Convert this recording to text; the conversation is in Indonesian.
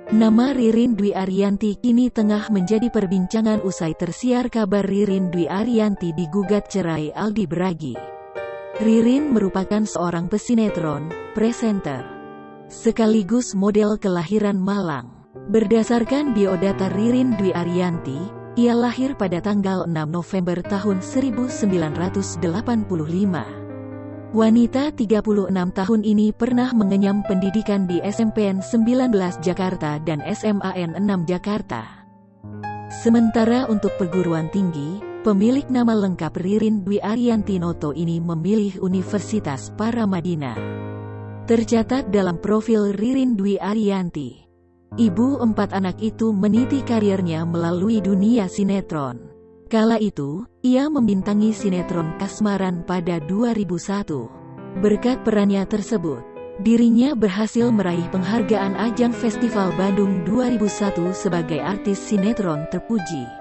Nama Ririn Dwi Ariyanti kini tengah menjadi perbincangan usai tersiar kabar Ririn Dwi Ariyanti digugat cerai Aldi Bragi. Ririn merupakan seorang pesinetron, presenter, sekaligus model kelahiran Malang. Berdasarkan biodata Ririn Dwi Ariyanti, ia lahir pada tanggal 6 November tahun 1985. Wanita 36 tahun ini pernah mengenyam pendidikan di SMPN 19 Jakarta dan SMAN 6 Jakarta. Sementara untuk perguruan tinggi, pemilik nama lengkap Ririn Dwi Ariyanti Noto ini memilih Universitas Paramadina. Tercatat dalam profil Ririn Dwi Ariyanti, ibu 4 anak itu meniti karirnya melalui dunia sinetron. Kala itu, ia membintangi sinetron Kasmaran pada 2001. Berkat perannya tersebut, dirinya berhasil meraih penghargaan ajang Festival Bandung 2001 sebagai artis sinetron terpuji.